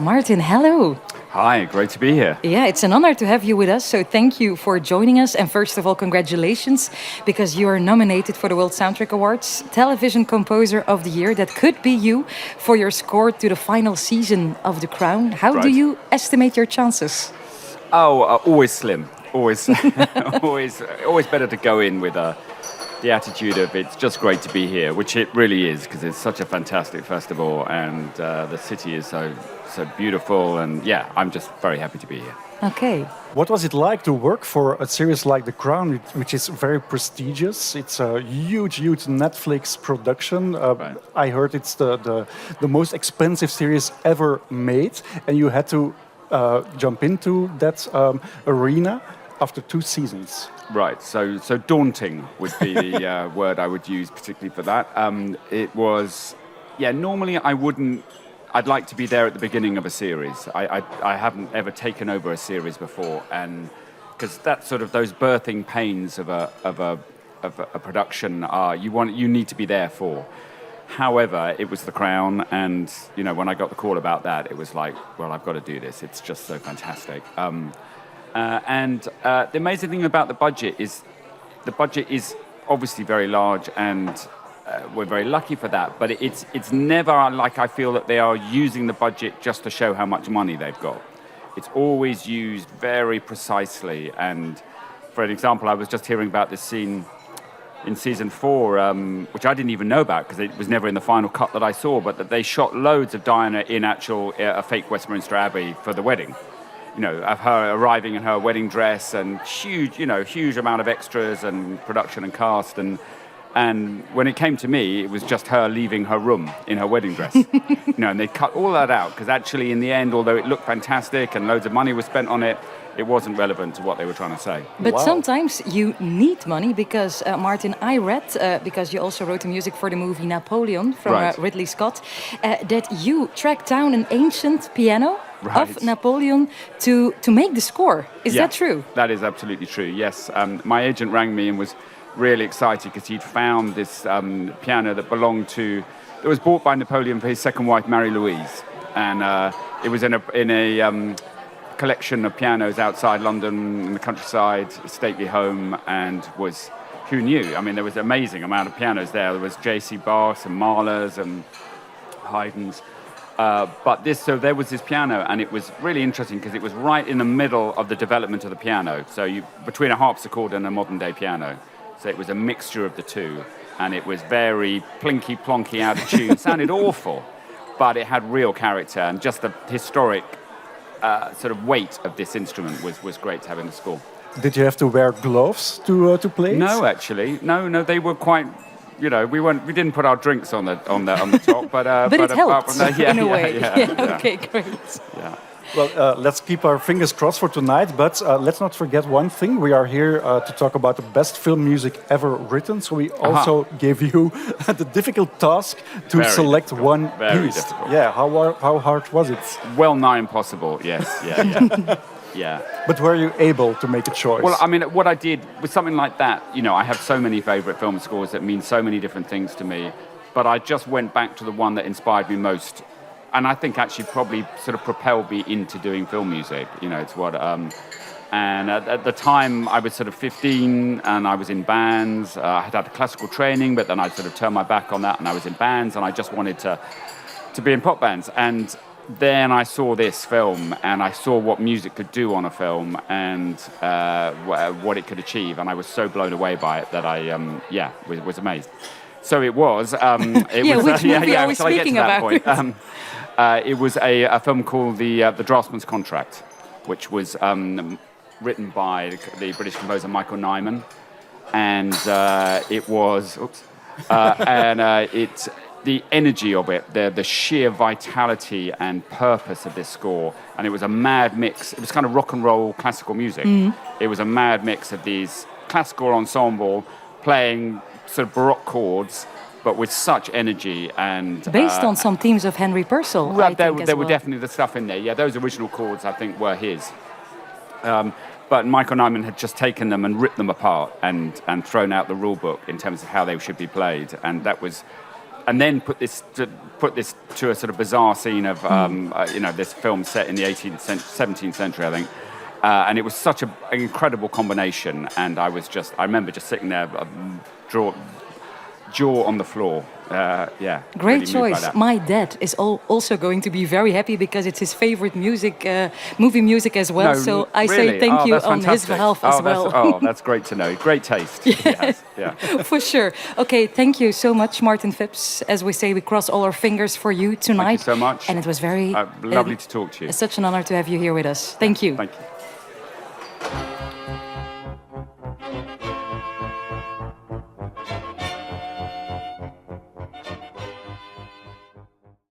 Martin, hello. Hi, great to be here. Yeah, it's an honor to have you with us. So thank you for joining us. And first of all, congratulations, because you are nominated for the World Soundtrack Awards Television Composer of the Year. That could be you for your score to the final season of The Crown. How do you estimate your chances? Always slim. Always, always better to go in with the attitude of it's just great to be here, which it really is, because it's such a fantastic festival and the city is so beautiful, and yeah, I'm just very happy to be here. Okay. What was it like to work for a series like The Crown, which is very prestigious? It's a huge Netflix production. Right. I heard it's the most expensive series ever made, and you had to jump into that arena after 2 seasons. Right, so daunting would be the word I would use particularly for that. It was, normally I'd like to be there at the beginning of a series. I haven't ever taken over a series before, and because that's sort of those birthing pains of a production you need to be there for. However, it was The Crown, and when I got the call about that, it was like, well, I've got to do this. It's just so fantastic. And the amazing thing about the budget is obviously very large, and we're very lucky for that. But it's never like I feel that they are using the budget just to show how much money they've got. It's always used very precisely. And for an example, I was just hearing about this scene in season 4, which I didn't even know about because it was never in the final cut that I saw, but that they shot loads of Diana in a fake Westminster Abbey for the wedding. Of her arriving in her wedding dress, and huge amount of extras and production and cast, and when it came to me, it was just her leaving her room in her wedding dress. And they cut all that out because actually in the end, although it looked fantastic and loads of money was spent on it, it wasn't relevant to what they were trying to say. But sometimes you need money because, Martin, I read, because you also wrote the music for the movie Napoleon from Ridley Scott, that you tracked down an ancient piano of Napoleon to make the score. Is that true? That is absolutely true, yes. My agent rang me and was really excited because he'd found this piano that was bought by Napoleon for his second wife, Marie Louise. And it was in a collection of pianos outside London in the countryside, a stately home, and who knew? I mean, there was an amazing amount of pianos there. There was J.C. Bach's and Mahler's and Haydn's. So there was this piano, and it was really interesting because it was right in the middle of the development of the piano. So between a harpsichord and a modern-day piano. So it was a mixture of the two, and it was very plinky-plonky, out of tune. It sounded awful, but it had real character, and just the historic sort of weight of this instrument was great to have in the score. Did you have to wear gloves to play it? No, actually, no. They were quite. We didn't put our drinks on the top, but it helped in a way. Yeah. Okay, great. Yeah. Well, let's keep our fingers crossed for tonight, but let's not forget one thing. We are here to talk about the best film music ever written, so we also gave you the difficult task to select one piece. Difficult. Yeah, how hard was it? Well nigh impossible, yes. Yeah. Yeah. But were you able to make a choice? Well, I mean, what I did with something like that, I have so many favourite film scores that mean so many different things to me, but I just went back to the one that inspired me most. And I think actually probably sort of propelled me into doing film music. It's what. And at the time, I was sort of 15, and I was in bands. I had classical training, but then I sort of turned my back on that, and I was in bands, and I just wanted to be in pop bands. And then I saw this film, and I saw what music could do on a film, and what it could achieve. And I was so blown away by it that I was amazed. So it was. Which movie are we speaking about? It was a film called The Draftsman's Contract, which was written by the British composer Michael Nyman, and it was. The energy of it, the sheer vitality and purpose of this score, and it was a mad mix. It was kind of rock and roll classical music. It was a mad mix of these classical ensemble playing sort of baroque chords, but with such energy and based on some themes of Henry Purcell. Well, there were definitely the stuff in there. Yeah, those original chords I think were his. But Michael Nyman had just taken them and ripped them apart and thrown out the rule book in terms of how they should be played, and that was and then put this to a sort of bizarre scene of this film set in the 17th century, I think. And it was such an incredible combination, and I remember just sitting there, jaw on the floor. Great really choice. My dad is also going to be very happy because it's his favorite movie music as well. No, so I really? say thank you that's on his fantastic. behalf as well. That's great to know. Great taste. Yes, yeah. For sure. Okay, thank you so much, Martin Phipps. As we say, we cross all our fingers for you tonight. Thank you so much. And it was very lovely to talk to you. Such an honor to have you here with us. Thank you. Thank you.